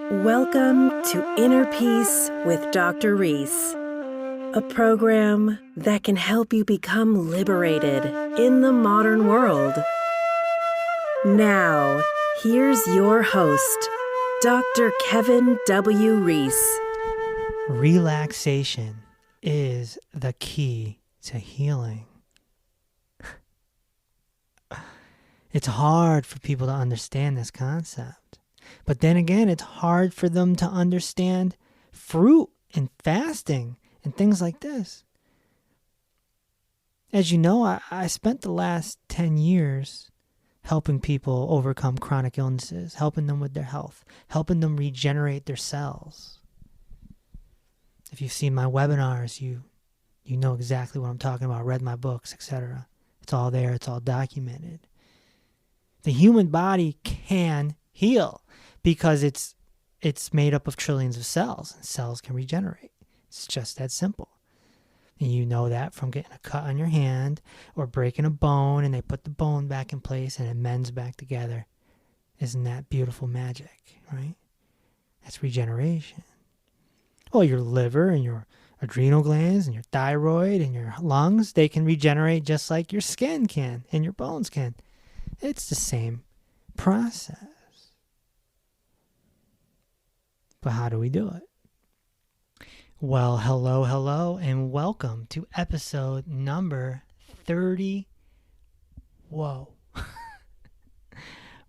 Welcome to Inner Peace with Dr. Reese, a program that can help you become liberated in the modern world. Now, here's your host, Dr. Kevin W. Reese. Relaxation is the key to healing. It's hard for people to understand this concept. But then again, it's hard for them to understand fruit and fasting and things like this. As you know, I spent the last 10 years helping people overcome chronic illnesses, helping them with their health, helping them regenerate their cells. If you've seen my webinars, you know exactly what I'm talking about, read my books, etc. It's all there, it's all documented. The human body can heal because it's made up of trillions of cells, and cells can regenerate. It's just that simple. And you know that from getting a cut on your hand or breaking a bone and they put the bone back in place and it mends back together. Isn't that beautiful magic, right? That's regeneration. Well, your liver and your adrenal glands and your thyroid and your lungs, they can regenerate just like your skin can and your bones can. It's the same process. But how do we do it? Well, hello, and welcome to episode number 30. Whoa.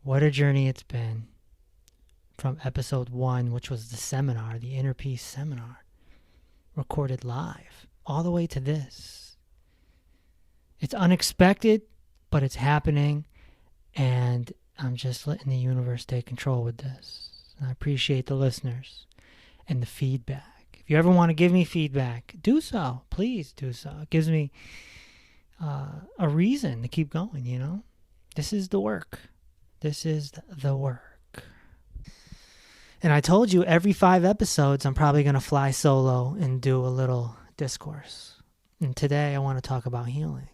What a journey it's been. From episode 1, which was the seminar, the Inner Peace seminar, recorded live, all the way to this. It's unexpected, but it's happening, and I'm just letting the universe take control with this. I appreciate the listeners and the feedback. If you ever want to give me feedback, do so. Please do so. It gives me a reason to keep going, you know? This is the work. This is the work. And I told you every 5 episodes, I'm probably going to fly solo and do a little discourse. And today I want to talk about healing.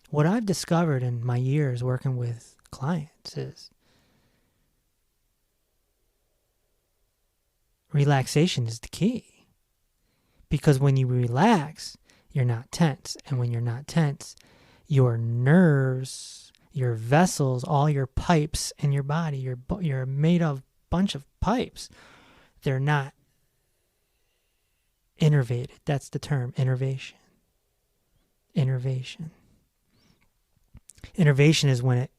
What I've discovered in my years working with clients is relaxation is the key. Because when you relax, you're not tense. And when you're not tense, your nerves, your vessels, all your pipes in your body, you're made of a bunch of pipes. They're not innervated. That's the term, innervation. Innervation. Innervation is when it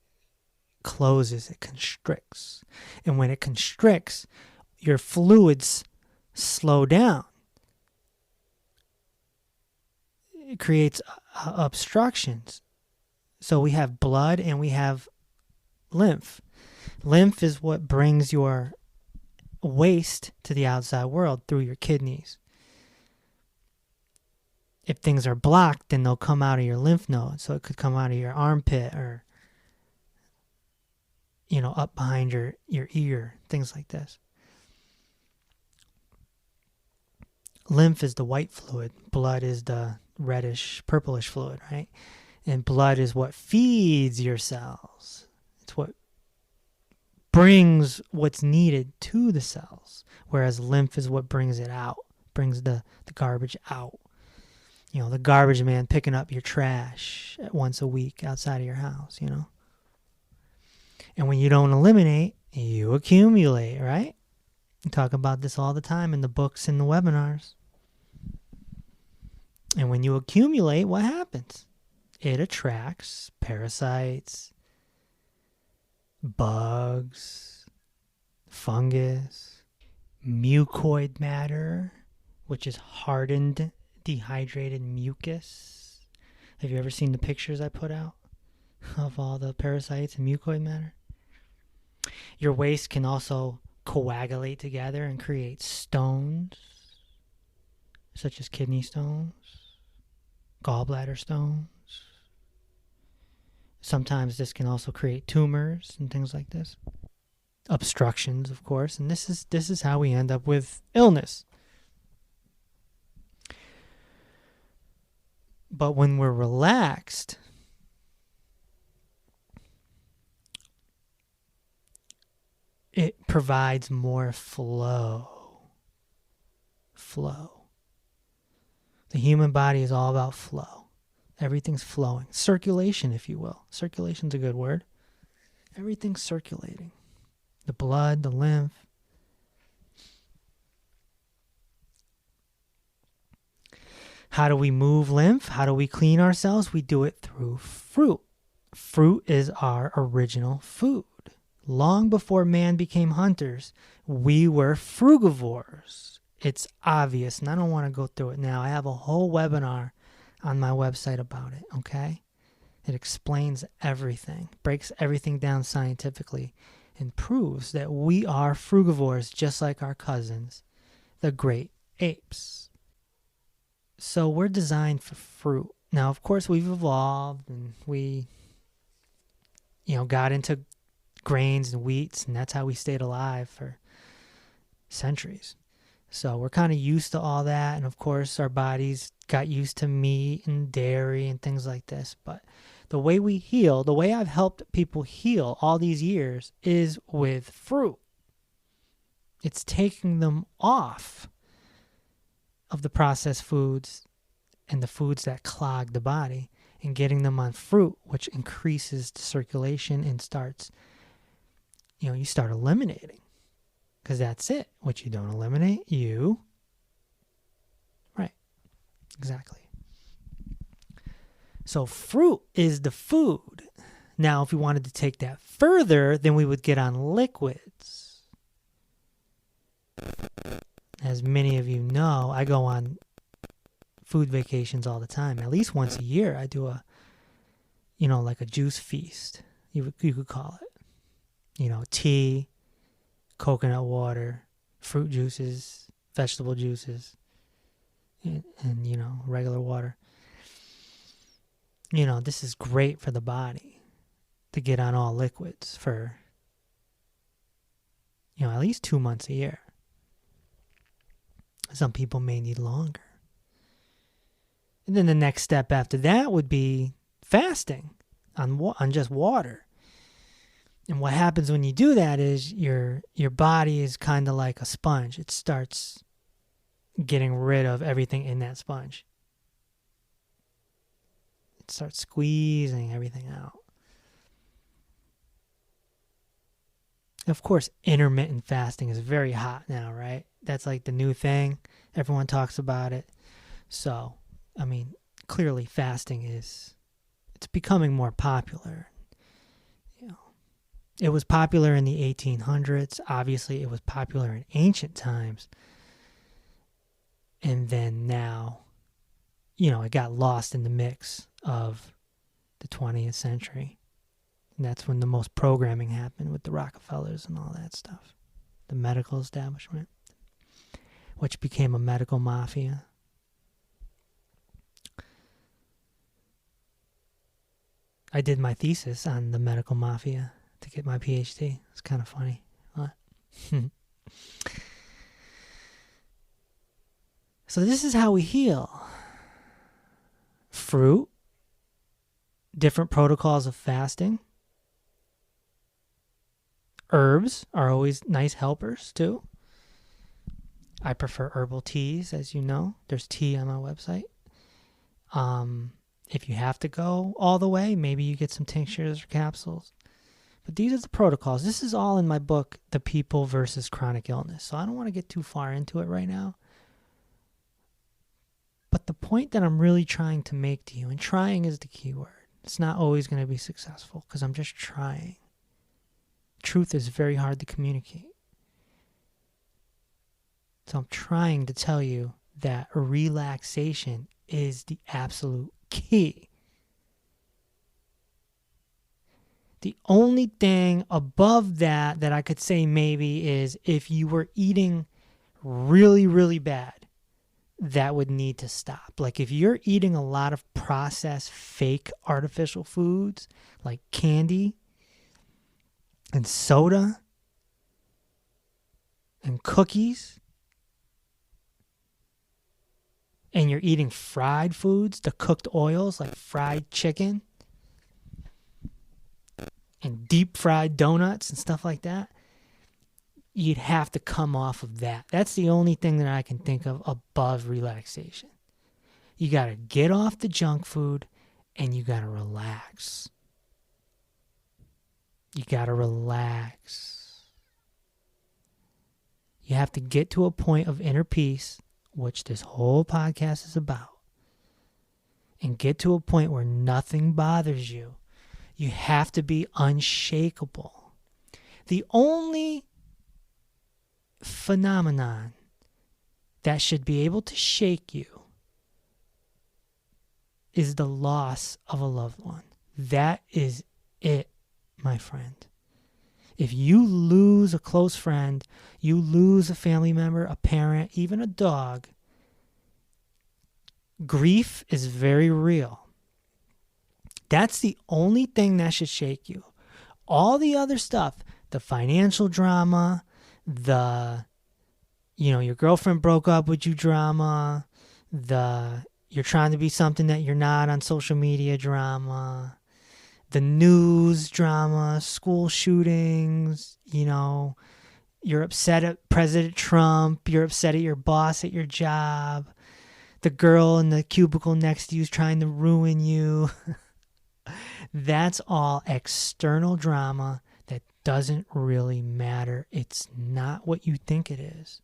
closes, it constricts. And when it constricts, your fluids slow down. It creates obstructions. So we have blood and we have lymph. Lymph is what brings your waste to the outside world through your kidneys. If things are blocked, then they'll come out of your lymph node. So it could come out of your armpit or, up behind your ear, things like this. Lymph is the white fluid. Blood is the reddish, purplish fluid, right? And blood is what feeds your cells. It's what brings what's needed to the cells. Whereas lymph is what brings it out, brings the garbage out. The garbage man picking up your trash once a week outside of your house, And when you don't eliminate, you accumulate, right? We talk about this all the time in the books and the webinars. And when you accumulate, what happens? It attracts parasites, bugs, fungus, mucoid matter, which is hardened, dehydrated mucus. Have you ever seen the pictures I put out of all the parasites and mucoid matter? Your waste can also coagulate together and create stones, such as kidney stones, gallbladder stones. Sometimes this can also create tumors and things like this. Obstructions, of course, and this is how we end up with illness. But when we're relaxed, it provides more flow. Flow. The human body is all about flow. Everything's flowing. Circulation, if you will. Circulation's a good word. Everything's circulating. The blood, the lymph. How do we move lymph? How do we clean ourselves? We do it through fruit. Fruit is our original food. Long before man became hunters, we were frugivores. It's obvious, and I don't want to go through it now. I have a whole webinar on my website about it, okay? It explains everything, breaks everything down scientifically, and proves that we are frugivores just like our cousins, the great apes. So we're designed for fruit. Now, of course, we've evolved, and we, got into grains and wheats, and that's how we stayed alive for centuries. So we're kind of used to all that, and of course our bodies got used to meat and dairy and things like this. But the way we heal, the way I've helped people heal all these years is with fruit. It's taking them off of the processed foods and the foods that clog the body and getting them on fruit, which increases the circulation and starts, you start eliminating. Because that's it. What you don't eliminate, Right. Exactly. So fruit is the food. Now, if we wanted to take that further, then we would get on liquids. As many of you know, I go on food vacations all the time. At least once a year, I do like a juice feast. You could call it. Tea, coconut water, fruit juices, vegetable juices, and regular water. This is great for the body to get on all liquids for, at least 2 months a year. Some people may need longer. And then the next step after that would be fasting on just water. And what happens when you do that is your body is kind of like a sponge. It starts getting rid of everything in that sponge. It starts squeezing everything out. Of course, intermittent fasting is very hot now, right? That's like the new thing. Everyone talks about it. So, clearly fasting it's becoming more popular. It was popular in the 1800s. Obviously, it was popular in ancient times. And then now, it got lost in the mix of the 20th century. And that's when the most programming happened with the Rockefellers and all that stuff. The medical establishment, which became a medical mafia. I did my thesis on the medical mafia to get my PhD. It's kind of funny. Huh? So this is how we heal. Fruit, different protocols of fasting. Herbs are always nice helpers too. I prefer herbal teas, as you know. There's tea on my website. If you have to go all the way, maybe you get some tinctures or capsules. But these are the protocols. This is all in my book, The People versus Chronic Illness. So I don't want to get too far into it right now. But the point that I'm really trying to make to you, and trying is the key word. It's not always going to be successful because I'm just trying. Truth is very hard to communicate. So I'm trying to tell you that relaxation is the absolute key. The only thing above that I could say maybe is if you were eating really, really bad, that would need to stop. Like if you're eating a lot of processed, fake, artificial foods like candy and soda and cookies, and you're eating fried foods, the cooked oils like fried chicken and deep fried donuts and stuff like that, you'd have to come off of that. That's the only thing that I can think of above relaxation. You got to get off the junk food and you got to relax. You got to relax. You have to get to a point of inner peace, which this whole podcast is about, and get to a point where nothing bothers you. You have to be unshakable. The only phenomenon that should be able to shake you is the loss of a loved one. That is it, my friend. If you lose a close friend, you lose a family member, a parent, even a dog, grief is very real. That's the only thing that should shake you. All the other stuff, the financial drama, your girlfriend broke up with you drama, you're trying to be something that you're not on social media drama, the news drama, school shootings, you're upset at President Trump, you're upset at your boss at your job, the girl in the cubicle next to you is trying to ruin you. That's all external drama that doesn't really matter. It's not what you think it is.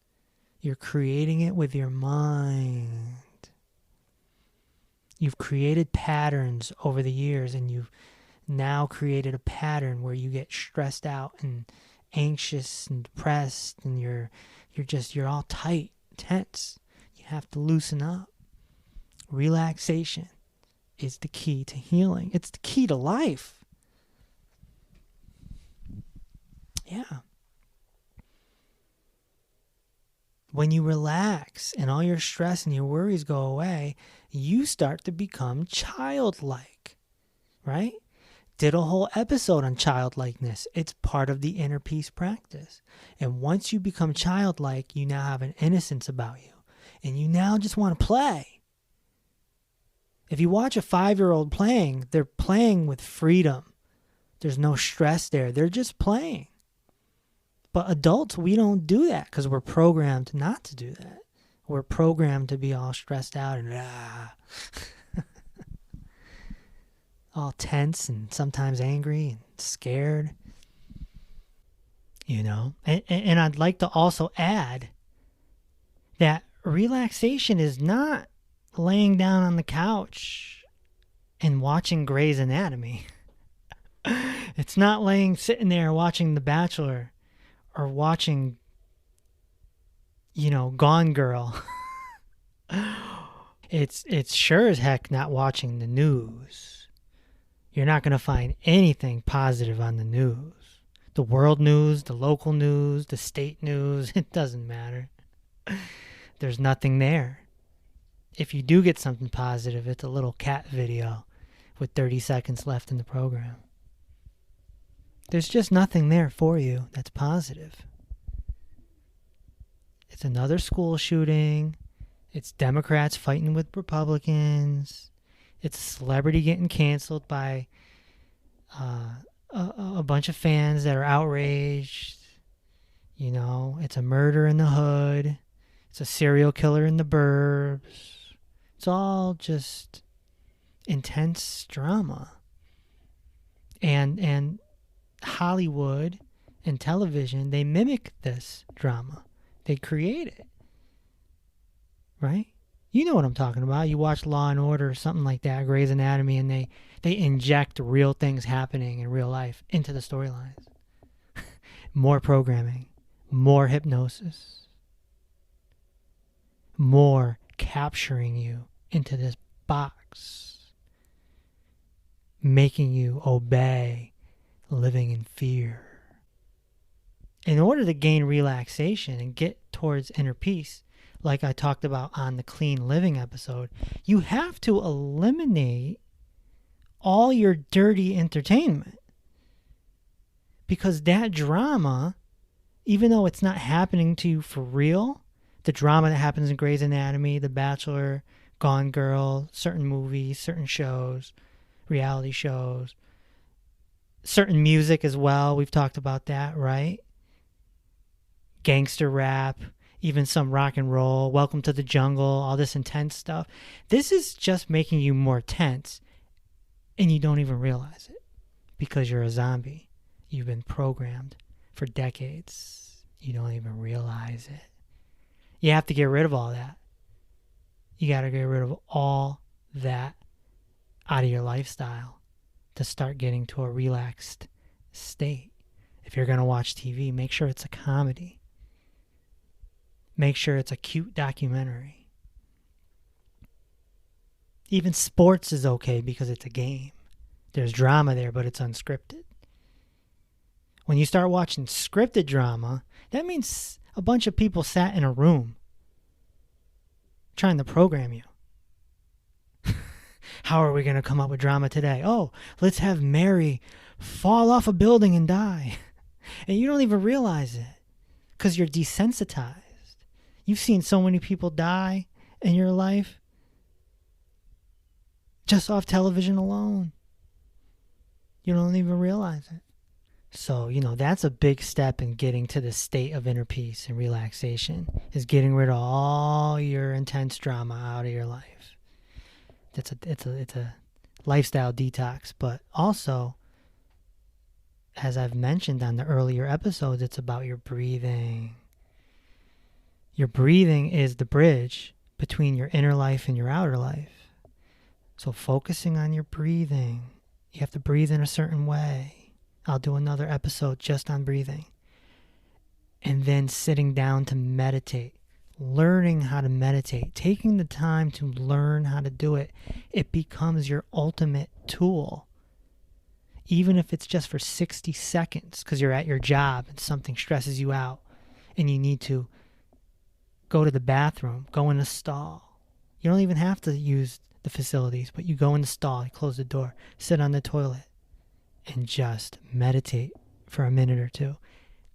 You're creating it with your mind. You've created patterns over the years, and you've now created a pattern where you get stressed out and anxious and depressed, and you're all tight, tense. You have to loosen up. Relaxation is the key to healing. It's the key to life. Yeah. When you relax and all your stress and your worries go away, you start to become childlike, right? Did a whole episode on childlikeness. It's part of the inner peace practice. And once you become childlike, you now have an innocence about you. And you now just want to play. If you watch a 5-year-old playing, they're playing with freedom. There's no stress there. They're just playing. But adults, we don't do that because we're programmed not to do that. We're programmed to be all stressed out and all tense and sometimes angry and scared. And I'd like to also add that relaxation is not laying down on the couch and watching Grey's Anatomy. It's not sitting there watching The Bachelor or watching, Gone Girl. It's sure as heck not watching the news. You're not going to find anything positive on the news. The world news, the local news, the state news, it doesn't matter. There's nothing there. If you do get something positive, it's a little cat video with 30 seconds left in the program. There's just nothing there for you that's positive. It's another school shooting. It's Democrats fighting with Republicans. It's a celebrity getting canceled by a bunch of fans that are outraged. It's a murder in the hood. It's a serial killer in the burbs. It's all just intense drama. And Hollywood and television, they mimic this drama. They create it. Right? You know what I'm talking about. You watch Law and Order or something like that, Grey's Anatomy, and they inject real things happening in real life into the storylines. More programming, more hypnosis, more capturing you into this box, making you obey, living in fear. In order to gain relaxation and get towards inner peace, like I talked about on the Clean Living episode, you have to eliminate all your dirty entertainment. Because that drama, even though it's not happening to you for real, the drama that happens in Grey's Anatomy, The Bachelor, Gone Girl, certain movies, certain shows, reality shows, certain music as well, we've talked about that, right? gangster rap, even some rock and roll, Welcome to the Jungle, all this intense stuff. This is just making you more tense, and you don't even realize it because you're a zombie. You've been programmed for decades. You don't even realize it. You have to get rid of all that. You got to get rid of all that out of your lifestyle to start getting to a relaxed state. If you're going to watch TV, make sure it's a comedy. Make sure it's a cute documentary. Even sports is okay because it's a game. There's drama there, but it's unscripted. When you start watching scripted drama, that means a bunch of people sat in a room trying to program you. How are we going to come up with drama today? Oh, let's have Mary fall off a building and die. And you don't even realize it because you're desensitized. You've seen so many people die in your life just off television alone. You don't even realize it. So, that's a big step in getting to the state of inner peace and relaxation, is getting rid of all your intense drama out of your life. It's a lifestyle detox, but also, as I've mentioned on the earlier episodes, it's about your breathing. Your breathing is the bridge between your inner life and your outer life. So focusing on your breathing, you have to breathe in a certain way. I'll do another episode just on breathing. And then sitting down to meditate, learning how to meditate, taking the time to learn how to do it. It becomes your ultimate tool. Even if it's just for 60 seconds because you're at your job and something stresses you out and you need to go to the bathroom, go in a stall. You don't even have to use the facilities, but you go in the stall, you close the door, sit on the toilet, and just meditate for a minute or two.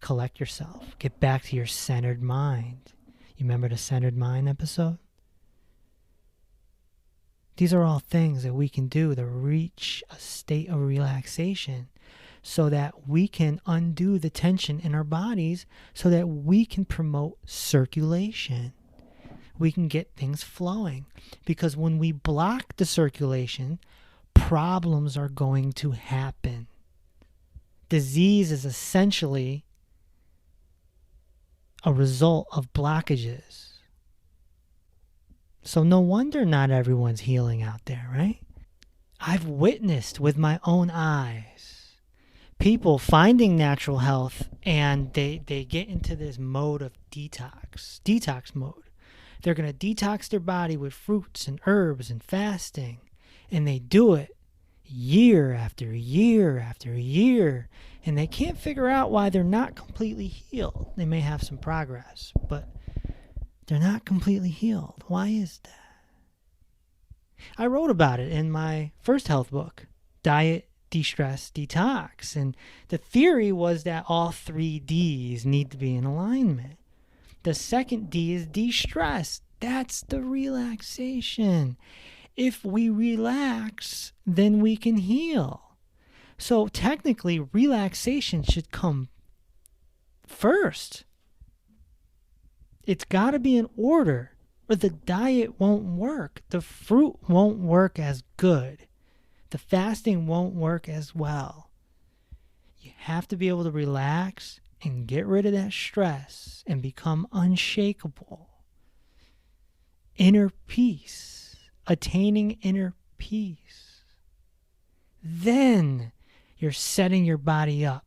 Collect yourself. Get back to your centered mind. You remember the centered mind episode? These are all things that we can do to reach a state of relaxation so that we can undo the tension in our bodies so that we can promote circulation. We can get things flowing. Because when we block the circulation, problems are going to happen. Disease is essentially a result of blockages. So no wonder not everyone's healing out there, right? I've witnessed with my own eyes people finding natural health and they get into this mode of detox mode. They're going to detox their body with fruits and herbs and fasting. And they do it year after year after year. And they can't figure out why they're not completely healed. They may have some progress, but they're not completely healed. Why is that? I wrote about it in my first health book, Diet, De-Stress, Detox. And the theory was that all 3 Ds need to be in alignment. The second D is de-stress. That's the relaxation. If we relax, then we can heal. So technically, relaxation should come first. It's got to be in order, or the diet won't work. The fruit won't work as good. The fasting won't work as well. You have to be able to relax and get rid of that stress and become unshakable. Inner peace, attaining inner peace. Then you're setting your body up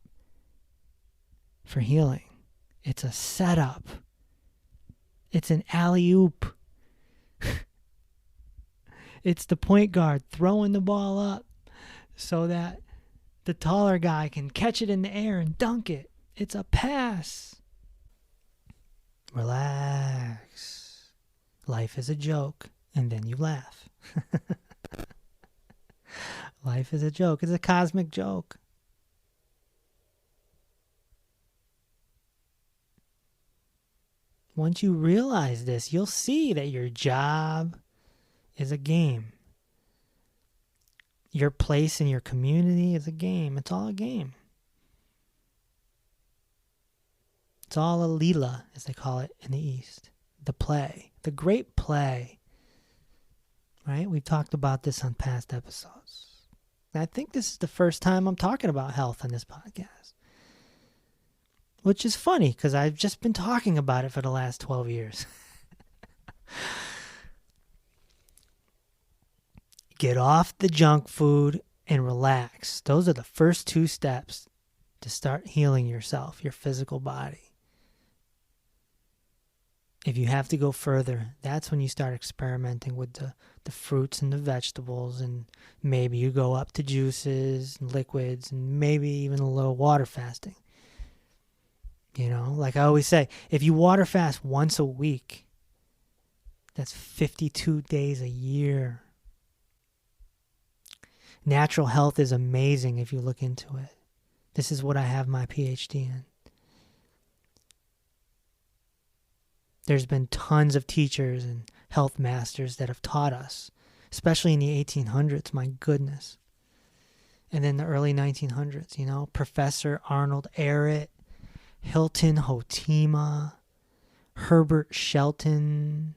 for healing. It's a setup. It's an alley-oop. It's the point guard throwing the ball up so that the taller guy can catch it in the air and dunk it. It's a pass. Relax. Life is a joke, and then you laugh. Life is a joke. It's a cosmic joke. Once you realize this, you'll see that your job is a game. Your place in your community is a game. It's all a game. It's all a Leela, as they call it in the East. The play. The great play. Right? We've talked about this on past episodes. And I think this is the first time I'm talking about health on this podcast. Which is funny, because I've just been talking about it for the last 12 years. Get off the junk food and relax. Those are the first 2 steps to start healing yourself, your physical body. If you have to go further, that's when you start experimenting with the fruits and the vegetables, and maybe you go up to juices and liquids and maybe even a little water fasting. You know, like I always say, if you water fast once a week, that's 52 days a year. Natural health is amazing if you look into it. This is what I have my PhD in. There's been tons of teachers and health masters that have taught us, especially in the 1800s, my goodness. And then the early 1900s, you know, Professor Arnold Ehret, Hilton Hotima, Herbert Shelton,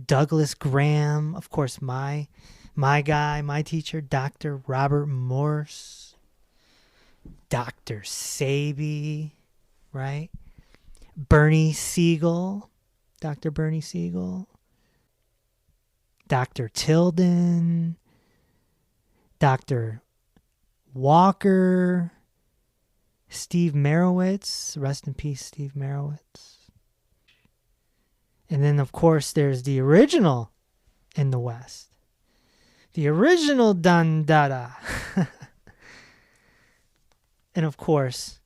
Douglas Graham, of course, my guy, my teacher, Dr. Robert Morse, Dr. Sabi, right? Bernie Siegel, Dr. Bernie Siegel, Dr. Tilden, Dr. Walker, Steve Merowitz, rest in peace, Steve Merowitz. And then, of course, there's the original in the West. The original Dandada. And, of course,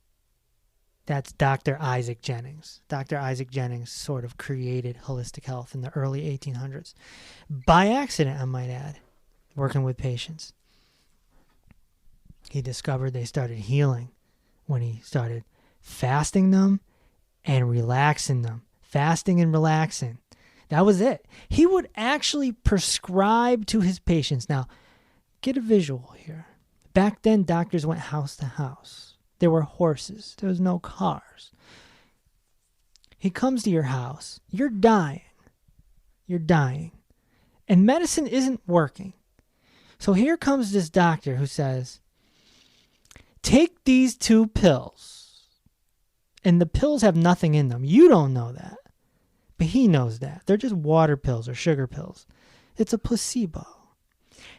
that's Dr. Isaac Jennings. Dr. Isaac Jennings sort of created holistic health in the early 1800s. By accident, I might add, working with patients. He discovered they started healing when he started fasting them and relaxing them. Fasting and relaxing. That was it. He would actually prescribe to his patients. Now, get a visual here. Back then, doctors went house to house. There were horses. There was no cars. He comes to your house. You're dying. You're dying. And medicine isn't working. So here comes this doctor who says, take these 2 pills. And the pills have nothing in them. You don't know that. But he knows that. They're just water pills or sugar pills. It's a placebo.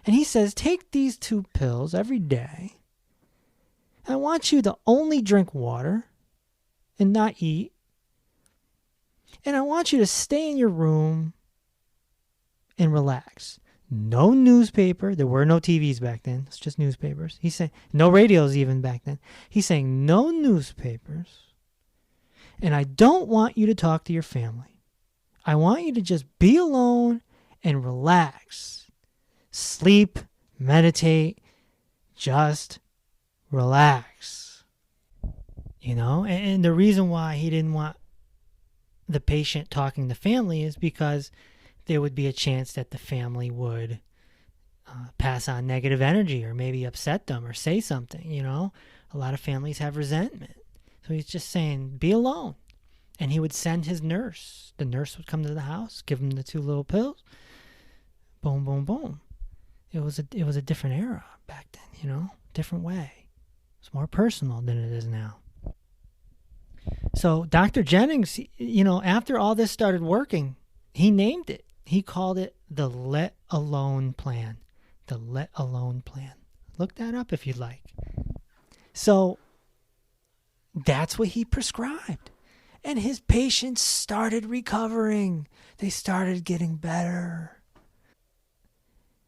And he says, take these 2 pills every day. I want you to only drink water and not eat. And I want you to stay in your room and relax. No newspaper. There were no TVs back then. It's just newspapers. He's saying, no radios even back then. He's saying, no newspapers. And I don't want you to talk to your family. I want you to just be alone and relax. Sleep, meditate, just relax. You know, and the reason why he didn't want the patient talking to family is because there would be a chance that the family would pass on negative energy or maybe upset them or say something, you know. A lot of families have resentment. So he's just saying, be alone. And he would send his nurse. The nurse would come to the house, give him the 2 little pills. Boom, boom, boom. It was a different era back then, you know, different way. It's more personal than it is now. So Dr. Jennings, you know, after all this started working, he named it. He called it the Let Alone Plan. The Let Alone Plan. Look that up if you'd like. So that's what he prescribed. And his patients started recovering. They started getting better.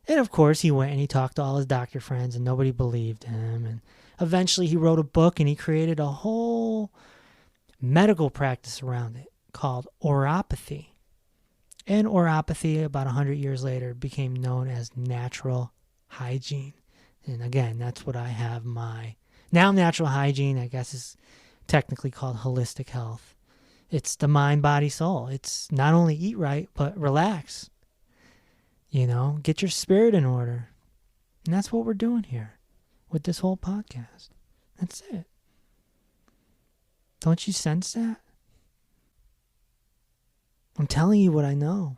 And of course, he went and he talked to all his doctor friends and nobody believed him. And eventually he wrote a book and he created a whole medical practice around it called oropathy. And oropathy, about 100 years later, became known as natural hygiene. And again, that's what I have my... Now natural hygiene, I guess, is technically called holistic health. It's the mind, body, soul. It's not only eat right, but relax. You know, get your spirit in order. And that's what we're doing here with this whole podcast. That's it. Don't you sense that? I'm telling you what I know.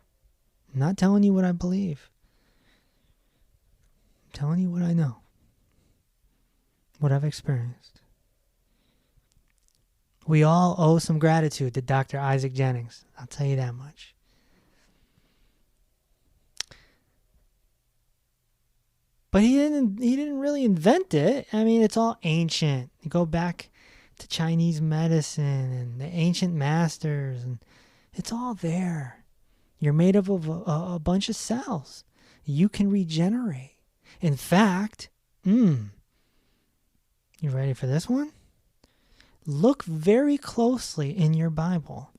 I'm not telling you what I believe. I'm telling you what I know. What I've experienced. We all owe some gratitude to Dr. Isaac Jennings. I'll tell you that much. But he didn't really invent it. I mean, it's all ancient. You go back to Chinese medicine and the ancient masters, and it's all there. You're made up of a bunch of cells. You can regenerate. In fact, you ready for this one? Look very closely in your Bible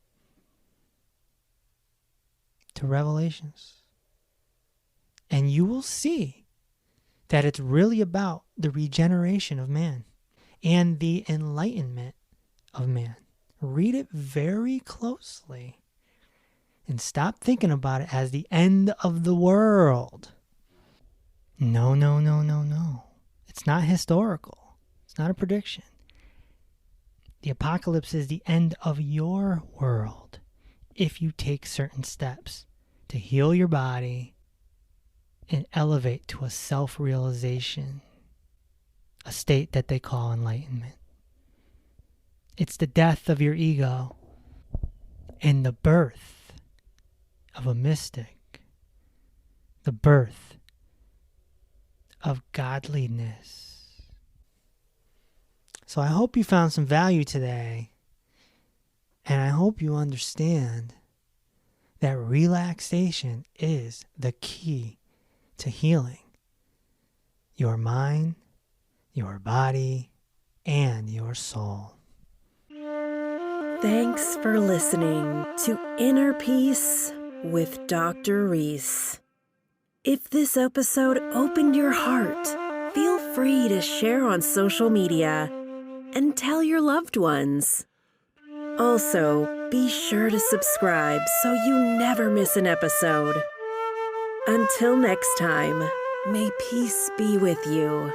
to Revelations, and you will see that it's really about the regeneration of man and the enlightenment of man. Read it very closely and stop thinking about it as the end of the world. No. It's not historical. It's not a prediction. The apocalypse is the end of your world if you take certain steps to heal your body and elevate to a self-realization, a state that they call enlightenment. It's the death of your ego and the birth of a mystic, the birth of godliness. So I hope you found some value today, and I hope you understand that relaxation is the key to healing your mind, your body, and your soul. Thanks for listening to Inner Peace with Dr. Reese. If this episode opened your heart, feel free to share on social media and tell your loved ones. Also, be sure to subscribe so you never miss an episode. Until next time, may peace be with you.